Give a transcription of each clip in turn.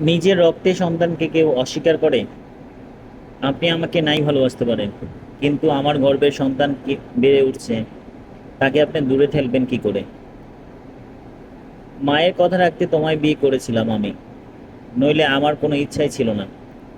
নিজের রক্তে সন্তানকে কেউ অস্বীকার করে? আপনি আমাকে নাই ভালোবাসতে পারেন, কিন্তু আমার গর্ভের সন্তান বেড়ে উঠছে, তাকে আপনি দূরে ঠেলবেন কি করে? মায়ের কথা রাখতে তোমায় বিয়ে করেছিলাম আমি, নইলে আমার কোনো ইচ্ছাই ছিল না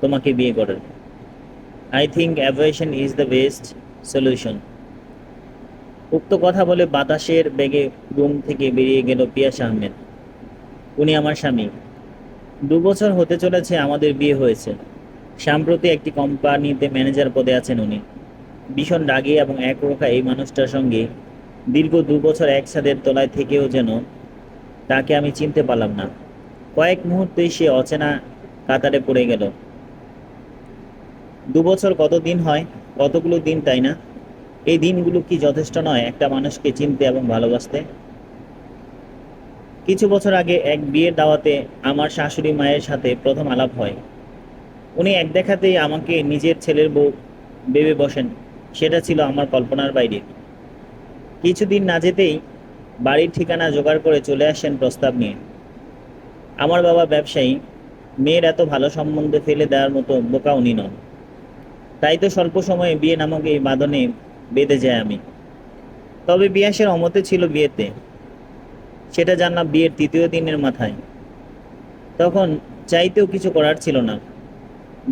তোমাকে বিয়ে করার। আই থিঙ্ক অ্যাভয়েশন ইজ দ্য বেস্ট সলিউশন। উক্ত কথা বলে বাতাসের বেগে রুম থেকে বেরিয়ে গেল পিয়াস আহমেদ। উনি আমার স্বামী। 2 বছর হতে চলেছে আমাদের বিয়ে হয়েছে। সম্প্রতি একটি কোম্পানিতে ম্যানেজার পদে আছেন উনি। ভীষণ রাগী এবং একরোখা এই মানুষটার সঙ্গে দীর্ঘ 2 বছর এক ছাদের তলায় থেকেও যেন তাকে আমি চিনতে পারলাম না। কয়েক মুহূর্তেই সে অচেনা কাতারে পড়ে গেল। 2 বছর কত দিন হয়? কতগুলো দিন, তাই না? এই দিনগুলো কি যথেষ্ট নয় একটা মানুষকে চিনতে এবং ভালোবাসতে? কিছু বছর আগে এক বিয়ের দাওয়াতে আমার শাশুড়ি মায়ের সাথে প্রথম আলাপ হয়। উনি এক দেখাতেই আমাকে নিজের ছেলের বউ ভেবে বসেন। সেটা ছিল আমার কল্পনার বাইরে। কিছুদিন না যেতেই বাড়ির ঠিকানা জোগাড় করে চলে আসেন প্রস্তাব নিয়ে। আমার বাবা ব্যবসায়ী, মেয়ের এত ভালো সম্বন্ধ ফেলে দেওয়ার মতো বোকা উনি নন। তাই তো স্বল্প সময়ে বিয়ে নামক এই বাঁধনে বেঁধে যায় আমি। তবে বিয়াসের অমতে ছিল বিয়েতে, সেটা জানলাম বিয়ের 3য় দিনের মাথায়। তখন চাইতেও কিছু করার ছিল না।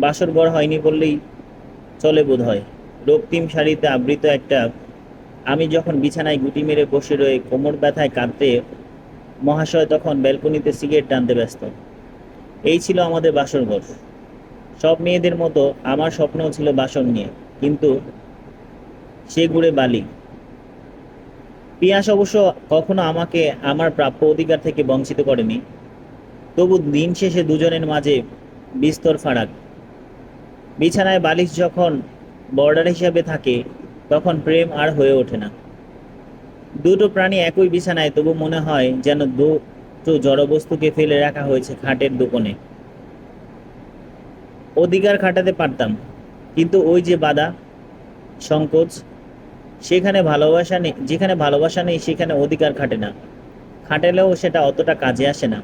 বাসর ঘর হয়নি বললেই চলে বোধ হয়। রক্তিম শাড়িতে আবৃত একটা আমি যখন বিছানায় গুটি মেরে বসে রয়ে কোমর ব্যথায় কাঁদতে, মহাশয় তখন ব্যালকনিতে সিগারেট টানতে ব্যস্ত। এই ছিল আমাদের বাসর ঘর। সব মেয়েদের মতো আমার স্বপ্নও ছিল বাসর নিয়ে, কিন্তু সে ঘুরে বালি। পিয়াস অবশ্য কখনো আমাকে আমার প্রাপ্য অধিকার থেকে বঞ্চিত করেনি। তবু দিন শেষে দুজনের মাঝে বিস্তর ফারাক। বিছানায় বালিশ যখন বর্ডার হিসাবে থাকে, তখন প্রেম আর হয়ে ওঠে না। দুটো প্রাণী একই বিছানায়, তবু মনে হয় যেন দুটো জড়বস্তুকে ফেলে রাখা হয়েছে খাটের দোকানে। অধিকার খাটাতে পারতাম, কিন্তু ওই যে বাধা, সংকোচ। যেখানে ভালোবাসা নেই সেখানে অধিকার খাটে না। খাটেলেও সেটা অতটা কাজে আসে না।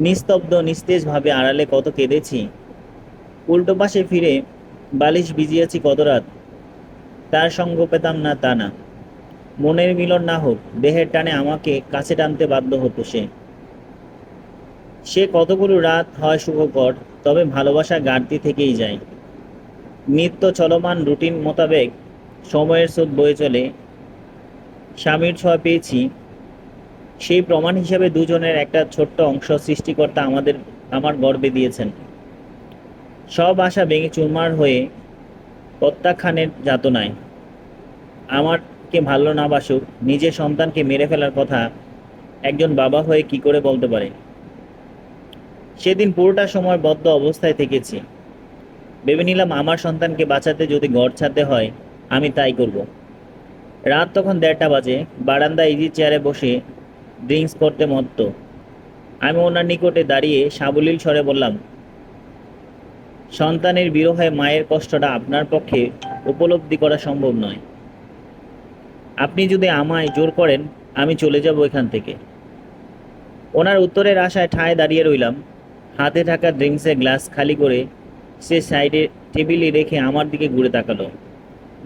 নিস্তব্ধ নিস্তেজ ভাবে আড়ালে কত কেঁদেছি। উল্টো পাশে ফিরে বালিশ ভিজিয়েছি কত রাত। তার সঙ্গ পেতাম না তা না। মনের মিলন না হোক, দেহের টানে আমাকে কাছে টানতে বাধ্য হতো সে। সে কতগুলো রাত হয় সুখকর, তবে ভালোবাসা ঘাটতি থেকেই যায়। নিত্য চলমান রুটিন মোতাবেক সময়ের স্রোত বয়ে চলে। স্বামীর ছোঁয়া পেয়েছি, সেই প্রমাণ হিসেবে দুজনের একটা ছোট্ট অংশ সৃষ্টিকর্তা আমার গর্ভে দিয়েছেন। সব আশা ভেঙে চুরমার হয়ে প্রত্যাখ্যানের যাতনায়। আমারকে ভালো না বাসুক, নিজের সন্তানকে মেরে ফেলার কথা একজন বাবা হয়ে কি করে বলতে পারে? সেদিন পুরোটা সময় বদ্ধ অবস্থায় থেকেছি। ভেবে নিলাম আমার সন্তানকে বাঁচাতে যদি ঘর ছাড়তে হয়, আমি তাই করব। রাত তখন 1:30 বাজে। বারান্দায় ইজি চেয়ারে বসে ড্রিঙ্কস করতে মত্ত আমি ওনার নিকটে দাঁড়িয়ে সাবলীল স্বরে বললাম, সন্তানের বিরহে মায়ের কষ্টটা আপনার পক্ষে উপলব্ধি করা সম্ভব নয়। আপনি যদি আমায় জোর করেন, আমি চলে যাব এখান থেকে। ওনার উত্তরের আশায় ঠায় দাঁড়িয়ে রইলাম। হাতে থাকা ড্রিঙ্কসের গ্লাস খালি করে সে সাইডে টেবিলে রেখে আমার দিকে ঘুরে তাকালো।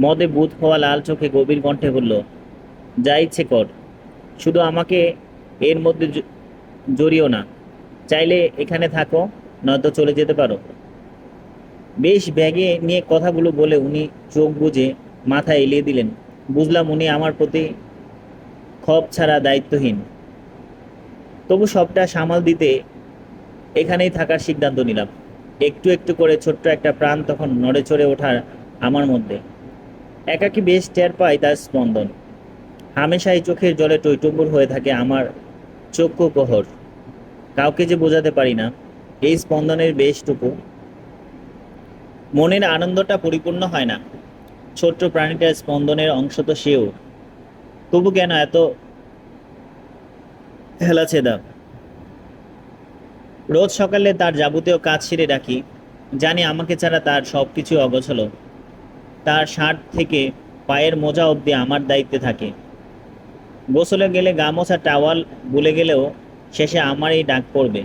মদে বুঁদ হওয়া লাল চোখে গভীর কণ্ঠে বলল, যা ইচ্ছে কর, শুধু আমাকে এর মধ্যে জড়িও না। চাইলে এখানে থাকো, নয়তো চলে যেতে পারো। বেশ ব্যাগে নিয়ে কথাগুলো বলে উনি চোখ বুজে মাথা এলিয়ে দিলেন। বুঝলাম উনি আমার প্রতি ক্ষোভ ছাড়া দায়িত্বহীন। তবু সবটা সামাল দিতে এখানেই থাকার সিদ্ধান্ত নিলাম। একটু একটু করে ছোট্ট একটা প্রাণ তখন নড়ে চড়ে ওঠার আমার মধ্যে। একাকী বেশ টের পাই তার স্পন্দন। হামেশাই চোখের জলে টইটুম্বুর হয়ে থাকে আমার চক্ষু প্রহর। কাউকে যে বোঝাতে পারি না এই স্পন্দনের বেশটুকু। মনের আনন্দটা পরিপূর্ণ হয় না। ছোট্ট প্রাণীটার স্পন্দনের অংশ তো সেও। তবু কেন এত হেলাছেদা? রোজ সকালে তার যাবতীয় কাজ সেরে রাখি। জানি আমাকে ছাড়া তার সবকিছু অগোছালো। তার শার্ট থেকে পায়ের মোজা অবধি আমার দায়িত্বে থাকে। গোসলে গেলে গা মোছা টাওয়াল ভুলে গেলেও শেষে আমারই ডাক পড়বে।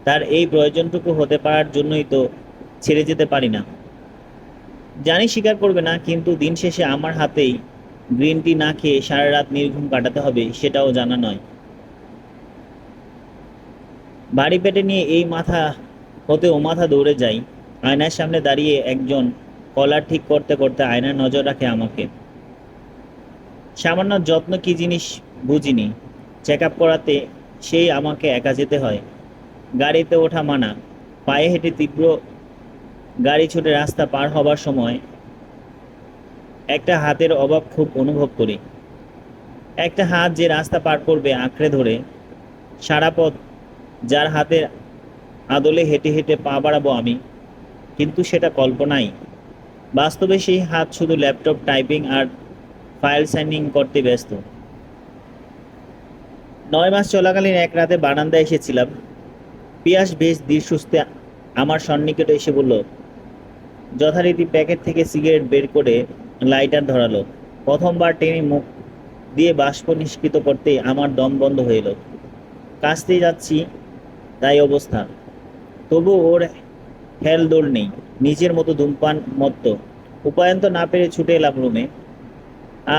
তার এই প্রয়োজনটুকু হতে পারার জন্যই তো ছেড়ে যেতে পারি না। জানি স্বীকার করবে না, কিন্তু দিন শেষে আমার হাতেই গ্রিন টি না খেয়ে সারা রাত নির্ঘুম কাটাতে হবে সেটাও জানা নয়। ভারী পেটে নিয়ে এই মাথা হতে ও মাথা দৌড়ে যাই। আয়নার সামনে দাঁড়িয়ে একজন কলার ঠিক করতে করতে আয়নার নজর রাখে আমাকে। সামান্য যত্ন কি জিনিস বুঝিনি। চেক আপ করাতে সেই আমাকে একা যেতে হয়। গাড়িতে ওঠা মানা। পায়ে হেঁটে তীব্র গাড়ি ছুটে রাস্তা পার হবার সময় একটা হাতের অভাব খুব অনুভব করি। একটা হাত যে রাস্তা পার করবে আঁকড়ে ধরে সারা পথ, যার হাতের আদলে হেঁটে হেঁটে পা বাড়াবো আমি। কিন্তু সেটা কল্পনাই। বাস্তবে সেই হাত শুধু ল্যাপটপ টাইপিং আর ফাইল সাইনিং করতে ব্যস্ত। 9 মাস চলাকালীন এক রাতে বারান্দায় এসেছিলাম। পিয়াস বেশ ধীর সুস্থে আমার সন্নিকটে এসে বলল, যথারীতি প্যাকেট থেকে সিগারেট বের করে লাইটার ধরালো। প্রথমবার টেনে মুখ দিয়ে বাষ্প নিষ্কৃত করতেই আমার দম বন্ধ হয়ে এলো। কাশতেই যাচ্ছি, তাই অবস্থা। তবু ওর হেলদোল নেই, নিজের মতো ধূমপান মত্ত। উপায়ন্ত না পেরে ছুটে এলাম রুমে।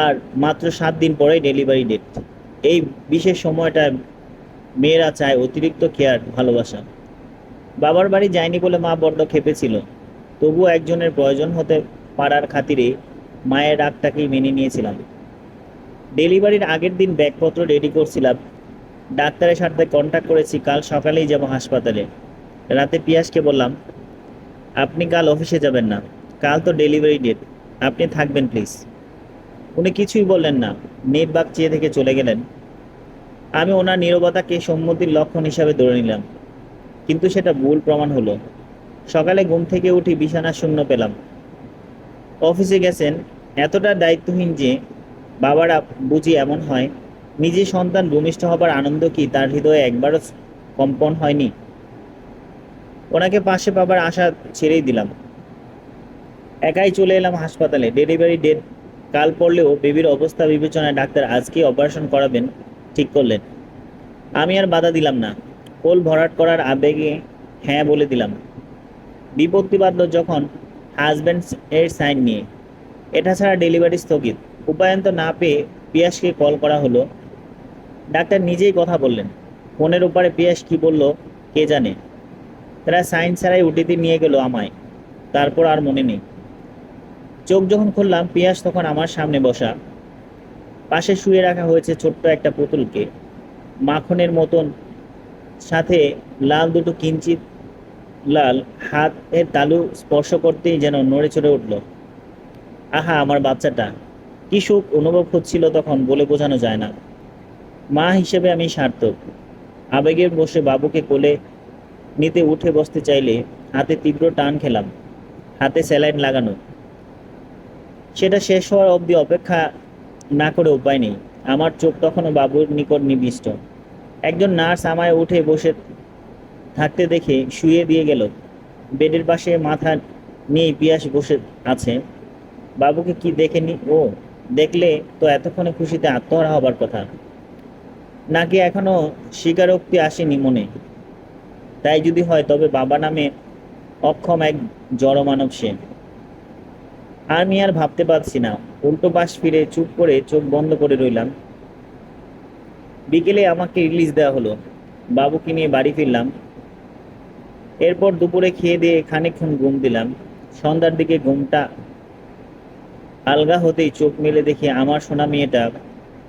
আর মাত্র 7 দিন পরেই ডেলিভারি ডেট। এই বিশেষ সময়টায় মেয়েরা চায় অতিরিক্ত কেয়ার, ভালোবাসা। বাবার বাড়ি যায়নি বলে মা বড্ড খেপেছিল। তবুও একজনের প্রয়োজন হতে পারার খাতিরে মায়ের রাগটাকেই মেনে নিয়েছিলাম। ডেলিভারির আগের দিন ব্যাগপত্র রেডি করছিলাম। ডাক্তারের সাথে কন্ট্যাক্ট করেছি, কাল সকালেই যাব হাসপাতালে। রাতে পিয়াসকে বললাম, আপনি কাল অফিসে যাবেন না, কাল তো ডেলিভারি ডেট, আপনি থাকবেন প্লিজ। উনি কিছুই বললেন না, নির্বাক চেয়ে থেকে চলে গেলেন। আমি ওনার নীরবতাকে সম্মতির লক্ষণ হিসাবে ধরে নিলাম, কিন্তু সেটা ভুল প্রমাণ হলো। সকালে ঘুম থেকে উঠি বিছানা শূন্য পেলাম। অফিসে গেছেন, এতটা দায়িত্বহীন যে বাবারা বুঝি এমন হয়। নিজে সন্তান ভূমিষ্ঠ হবার আনন্দ কি তার হৃদয়ে একবারও কম্পন হয়নি? ওনাকে পাশে পাবার আশা ছেড়েই দিলাম। একাই চলে এলাম হাসপাতালে। ডেলিভারি ডেট কাল পড়লেও বেবির অবস্থা বিবেচনায় ডাক্তার আজকেই অপারেশন করাবেন ঠিক করলেন। আমি আর বাধা দিলাম না, কোল ভরাট করার আবেগে হ্যাঁ বলে দিলাম। বিপত্তি বাঁধল যখন হাজব্যান্ড এর সাইন নিয়ে। এটা ছাড়া ডেলিভারি স্থগিত। উপায়ন্ত না পেয়ে পিয়াসকে কল করা হলো। ডাক্তার নিজেই কথা বললেন। ফোনের ওপারে পিয়াস কি বলল কে জানে। তারা সাইন ছাড়াই উটিতে নিয়ে গেল আমায়। তারপর আর মনে নেই। চোখ যখন খুললাম পিয়াস তখন আমার সামনে বসা। পাশে শুয়ে রাখা হয়েছে ছোট্ট একটা পুতুলকে, মাখনের মতন, সাথে লাল দুটো কিঞ্চিত লাল। হাতের তালু স্পর্শ করতেই যেন নড়ে চড়ে উঠল। আহা, আমার বাচ্চাটা! কি সুখ অনুভব হচ্ছিল তখন বলে বোঝানো যায় না। মা হিসেবে আমি সার্থক। আবেগের বসে বাবুকে কোলে নিতে উঠে বসতে চাইলে হাতে তীব্র টান খেলাম। হাতে স্যালাইন লাগানো। সেটা শেষ হওয়ার অবধি অপেক্ষা না করে উপায় নেই। আমার চোখ তখনও বাবুর নিকট নিবিষ্ট। একজন নার্স আমায় উঠে বসে থাকতে দেখে শুইয়ে দিয়ে গেল। বেডের পাশে মাথা নিয়ে পিয়াস বসে আছে। বাবুকে কি দেখেনি ও? দেখলে তো এতক্ষণে খুশিতে আত্মহারা হবার কথা। নাকি এখনো স্বীকারোক্তি আসেনি মনে? তাই যদি হয় তবে বাবা নামে অক্ষম এক জড় মানব সে। আমি আর ভাবতে পারছি না। উল্টো পাশ ফিরে চুপ করে চোখ বন্ধ করে রইলাম। বিকেলে আমাকে রিলিজ দেওয়া হলো। বাবুকে নিয়ে বাড়ি ফিরলাম। এরপর দুপুরে খেয়ে দিয়ে খানিকক্ষণ ঘুম দিলাম। সন্ধ্যার দিকে ঘুমটা আলগা হতেই চোখ মেলে দেখি আমার সোনা মেয়েটা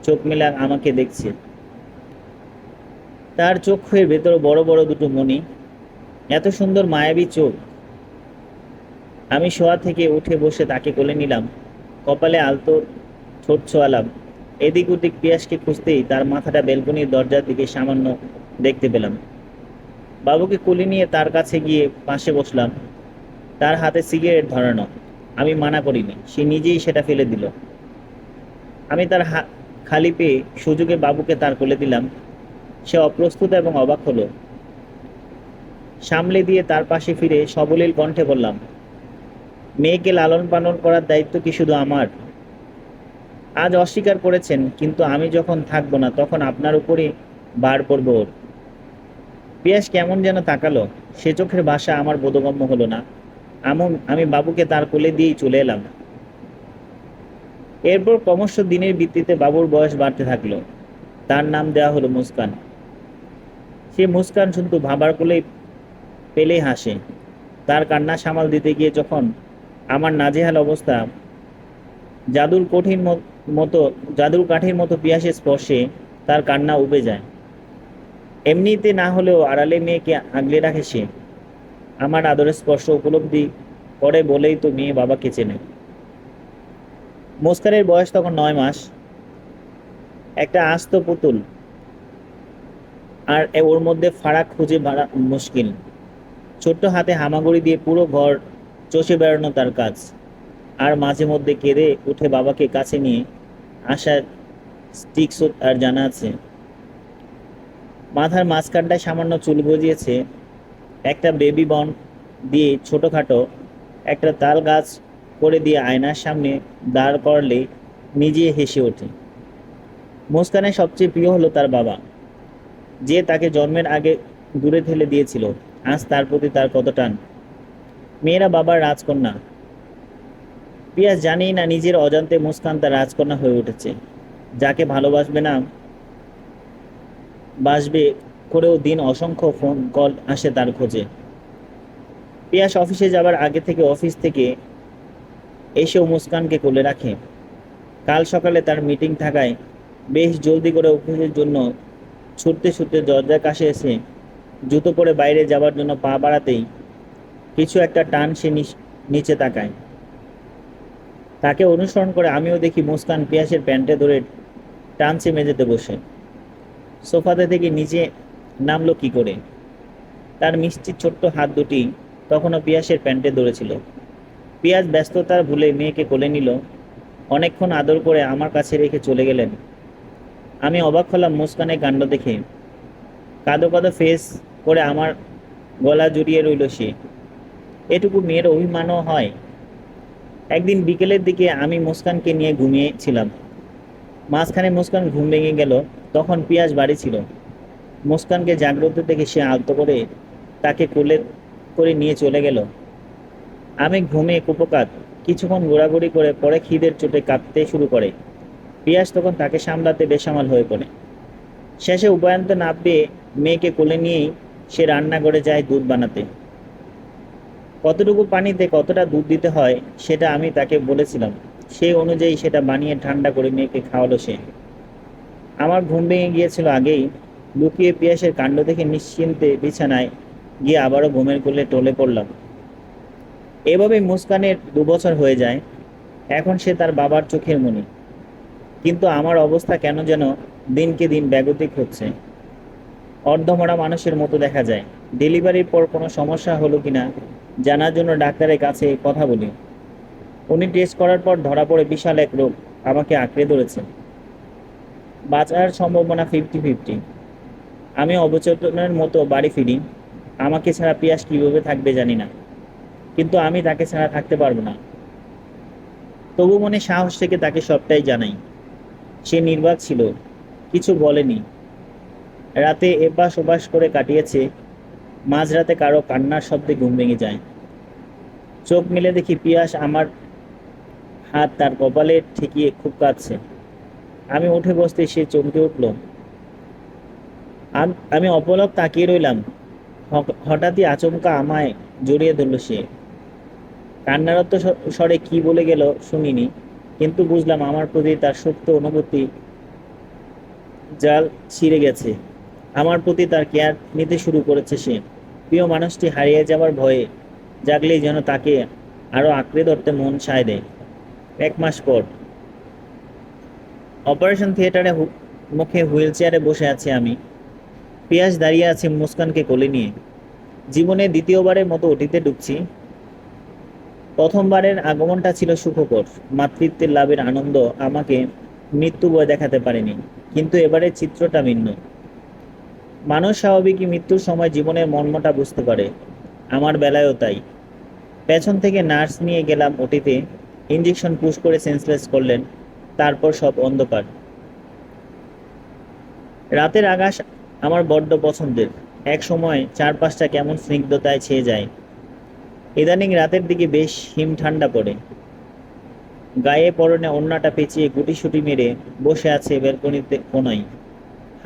চোখ মেলে আমাকে দেখছে। তার চোখের ভেতর বড় বড় দুটো মণি। এত সুন্দর মায়াবী চোখ। আমি শোয়া থেকে উঠে বসে তাকে কোলে নিলাম। কপালে আলতো ঠোঁট ছোঁয়ালাম। এদিক ওদিক পিয়াসকে খুঁজতেই তার মাথাটা বেলকনির দরজার দিকে সামান্য দেখতে পেলাম। বাবুকে কোলে নিয়ে তার কাছে গিয়ে পাশে বসলাম। তার হাতে সিগারেট ধরানো। আমি মানা করিনি, সে নিজেই সেটা ফেলে দিল। আমি তার খালি পেয়ে সুযোগে বাবুকে তার কোলে দিলাম। সে অপ্রস্তুত এবং অবাক হলো। সামলে দিয়ে তার পাশে ফিরে সবলীল কণ্ঠে বললাম, মেয়েকে লালন পালন করার দায়িত্ব কি শুধু আমার? আজ অস্বীকার করেছেন, কিন্তু আমি যখন থাকবো না তখন আপনার উপরই ভার পড়বে ওর। পিয়াস কেমন যেন তাকালো। সে চোখের ভাষা আমার বোধগম্য হলো না। আমি বাবুকে তার কোলে দিয়েই চলে এলাম। এরপর ক্রমশ দিনের ভিত্তিতে বাবুর বয়স বাড়তে থাকলো। তার নাম দেওয়া হলো মুস্কান। সে মুস্কান শুধু ভাবার কোলেই পেলেই হাসে। তার কান্না সামাল দিতে গিয়ে যখন আমার নাজেহাল অবস্থা, জাদুর কঠিন মতো জাদুর কাঠির মতো পিয়াসের স্পর্শে তার কান্না উবে যায়। এমনিতে না হলেও আড়ালে মেয়েকে আগলে রাখে সে। আমার আদরের স্পর্শ উপলব্ধি করে বলেই তো মেয়ে বাবাকে চেনে। মুস্কানের বয়স তখন 9 মাস। একটা আস্ত পুতুল, আর ওর মধ্যে ফারাক খুঁজে বাড়া মুশকিল। ছোট্ট হাতে হামাগুড়ি দিয়ে পুরো ঘর চষে বেড়ানো তার কাজ। আর মাঝে মধ্যে কেঁদে উঠে বাবাকে কাছে নিয়ে আসার স্টিক্স আর জানা আছে। মাথার মাঝখানটায় সামান্য চুল গজিয়েছে। একটা বেবি বন দিয়ে ছোটখাটো একটা তাল গাছ করে দিয়ে আয়নার সামনে দাঁড় করলে নিজে হেসে ওঠে। মুস্কানের সবচেয়ে প্রিয় হলো তার বাবা, যে তাকে জন্মের আগে দূরে ঠেলে দিয়েছিল। আজ তার প্রতি তার কত টান। মেয়েরা বাবার রাজকন্যা। পিয়াস জানেই না নিজের অজান্তে মুস্কান তার রাজকন্যা হয়ে উঠেছে। যাকে ভালোবাসবে না বাসবে করেও দিন অসংখ্য ফোন কল আসে তার খোঁজে। পিয়াস অফিসে যাবার আগে থেকে অফিস থেকে এসেও মুস্কানকে কোলে রাখে। কাল সকালে তার মিটিং থাকায় বেশ জলদি করে অফিসের জন্য ছুটতে ছুটতে দরজার কাছে এসে জুতো পরে বাইরে যাবার জন্য পা বাড়াতেই কিছু একটা টান সে নিচে তাকায়। তাকে অনুসরণ করে আমিও দেখি মুস্কান পিয়াসের প্যান্টে ধরে টানছে মেঝেতে বসে। সোফাতে থেকে নিচে নামলো কি করে? তার মিষ্টি ছোট্ট হাত দুটি তখনও পিয়াসের প্যান্টে ধরেছিল। পিয়াস ব্যস্ততার ভুলে মেয়েকে কোলে নিল। অনেকক্ষণ আদর করে আমার কাছে রেখে চলে গেলেন। আমি অবাক হলাম মুস্কানের কাণ্ড দেখে। কাঁদো কাঁদো ফেস করে আমার গলা জড়িয়ে রইল সে। এটুকু মেয়ের অভিমানও হয়? একদিন বিকেলের দিকে আমি মুস্কানকে নিয়ে ঘুমিয়েছিলাম। মাঝখানে মুস্কান ঘুম ভেঙে গেল। তখন পিয়াস বাড়ি ছিল। মুস্কানকে জাগ্রত দেখে সে আলতো করে তাকে কোলে করে নিয়ে চলে গেল। আমি ঘুমে কুপোকাত। কিছুক্ষণ ঘোরাঘুরি করে পরে খিদের চোটে কাঁদতে শুরু করে। পিয়াস তখন তাকে সামলাতে বেসামাল হয়ে পড়ে। শেষে উপায়ন্ত না পেয়ে মেয়েকে কোলে নিয়েই সে রান্নাঘরে যায় দুধ বানাতে। কতটুকু পানিতে কতটা দুধ দিতে হয় সেটা আমি তাকে বলেছিলাম। সেই অনুযায়ী সেটা বানিয়ে ঠান্ডা করে মেয়েকে খাওয়ালো সে। আমার ঘুম ভেঙে গিয়েছিল আগেই। লুকিয়ে পিয়াসের কাণ্ড দেখে নিশ্চিন্তে বিছানায় গিয়ে আবারও ঘুমের কোলে টলে পড়লাম। এভাবেই মুস্কানের 2 বছর হয়ে যায়। এখন সে তার বাবার চোখের মণি। কিন্তু আমার অবস্থা কেন যেন দিনকে দিন বেগতিক হচ্ছে। অর্ধমরা মানুষের মতো দেখা যায়। ডেলিভারির পর কোনো সমস্যা হলো কিনা জানার জন্য ডাক্তারের কাছে কথা বলি। উনি টেস্ট করার পর ধরা পড়ে বিশাল এক রোগ আমাকে আঁকড়ে ধরেছে। বাঁচার সম্ভাবনা 50-50। আমি অবচেতনের মতো বাড়ি ফিরি। আমাকে ছাড়া পিয়াস কীভাবে থাকবে জানি না, কিন্তু আমি তাকে ছাড়া থাকতে পারবো না। তবু মনে সাহস থেকে তাকে সবটাই জানাই। সে নির্বাক ছিল, কিছু বলেনি। রাতে এপাশ ওপাশ করে কাটিয়েছে। মাঝরাতে কারো কান্নার শব্দে ঘুম ভেঙে যায়। চোখ মেলে দেখি পিয়াস আমার হাত তার কপালে ঠেকিয়ে খুব কাঁদছে। আমি উঠে বসতে সে চমকে উঠল। আমি অপলক তাকিয়ে রইলাম। হঠাৎই আচমকা আমায় জড়িয়ে ধরল সে। কান্নারত স্বরে কি বলে গেল শুনিনি, কিন্তু বুঝলাম আমার প্রতি তার সুপ্ত অনুভূতি জাল ছিঁড়ে গেছে। আমার প্রতি তার কেয়ার নিতে শুরু করেছে সে। প্রিয় মানুষটি হারিয়ে যাবার ভয়ে জাগলেই যেন তাকে আরো আঁকড়ে ধরতে মন সায় দেয়। 1 মাস পর অপারেশন থিয়েটারে মুখে হুইল চেয়ারে বসে আছি আমি। পিয়াস দাঁড়িয়ে আছে মুস্কানকে কোলে নিয়ে। জীবনে দ্বিতীয়বারের মতো ওটিতে ঢুকছি। প্রথমবারের আগমনটা ছিল সুখকর। মাতৃত্বের লাভের আনন্দ আমাকে মৃত্যু ভয় দেখাতে পারেনি, কিন্তু এবারের চিত্রটা ভিন্ন। মানুষ স্বাভাবিকই মৃত্যুর সময় জীবনের মর্মটা বুঝতে পারে। আমার বেলায়ও তাই। পেছন থেকে নার্স নিয়ে গেলাম ওটিতে। ইঞ্জেকশন পুশ করে সেন্সলেস করলেন। তারপর সব অন্ধকার। রাতের আকাশ আমার বড্ড পছন্দের। এক সময় চারপাশটা কেমন স্নিগ্ধতায় ছেয়ে যায়। ইদানিং রাতের দিকে বেশ হিম ঠান্ডা পড়ে। গায়ে পরনে ওড়নাটা পেঁচিয়ে গুটিসুটি মেরে বসে আছে ব্যালকনিতে কোনায়।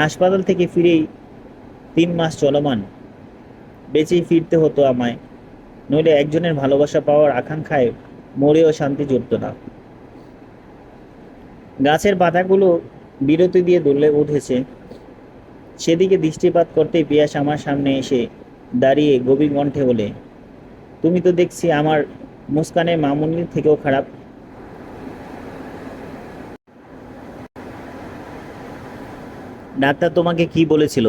হাসপাতাল থেকে ফিরেই 3 মাস চলমান। বেঁচেই ফিরতে হতো আমায়, নইলে একজনের ভালোবাসা পাওয়ার আকাঙ্ক্ষায় মরেও শান্তি জুটত না। গাছের পাতাগুলো বিরতি দিয়ে দুললে উঠেছে, সেদিকে দৃষ্টিপাত করতেই পিয়াস আমার সামনে এসে দাঁড়িয়ে গভীর কণ্ঠে বলে, তুমি তো দেখছি আমার মুস্কানের মামুনির থেকেও খারাপ। ডাক্তার তোমাকে কি বলেছিল?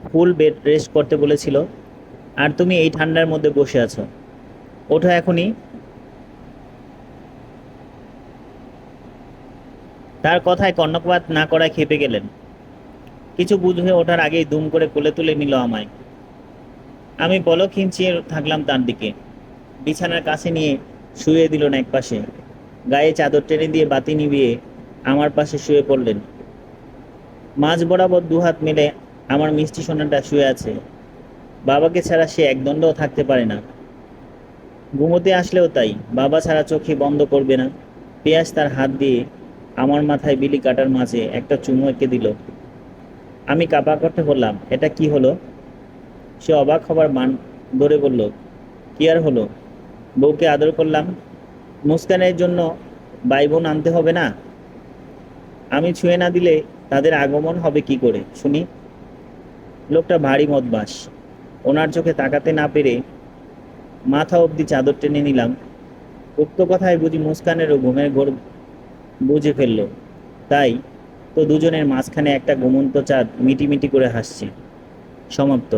ফুল বেড রেস্ট করতে বলেছিল, আর তুমি এই ঠান্ডার মধ্যে বসে আছো। ওঠো এখনই। তার কথায় কর্ণপাত না করায় খেপে গেলেন। কিছু বুঝে ওঠার আগেই দুম করে কোলে তুলে নিল আমায়। আমি পলকহীন চেয়ে থাকলাম তার দিকে। বিছানার কাছে নিয়ে শুয়ে দিলেন একপাশে, গায়ে চাদর টেনে দিয়ে বাতি নিভিয়ে আমার পাশে শুয়ে পড়লেন। মাঝ বরাবর দুহাত মেলে আমার মিষ্টি সোনাটা শুয়ে আছে। বাবাকে ছাড়া সে একদণ্ডও থাকতে পারে না। ঘুমোতে আসলেও তাই, বাবা ছাড়া চোখে বন্ধ করবে না। পেঁয়াজ তার হাত দিয়ে আমার মাথায় বিলি কাটার মাঝে একটা চুমু এঁকে দিল। আমি কাপা কণ্ঠে বললাম, এটা কি হলো? সে অবাক হবার মান ধরে বলল, কি আর হলো, বউকে আদর করলাম। মুস্কানের জন্য ভাই বোন আনতে হবে না? আমি ছুঁয়ে না দিলে তাদের আগমন হবে কি করে শুনি? লোকটা ভারী মদবাস। ওনার চোখে তাকাতে না পেরে মাথা অবধি চাদর টেনে নিলাম। উক্ত কথায় বুঝি মুস্কানেরও ঘুমের ঘোর বুঝে ফেলল। তাই তো দুজনের মাঝখানে একটা ঘুমন্ত চাঁদ মিটিমিটি করে হাসছে। সমাপ্ত।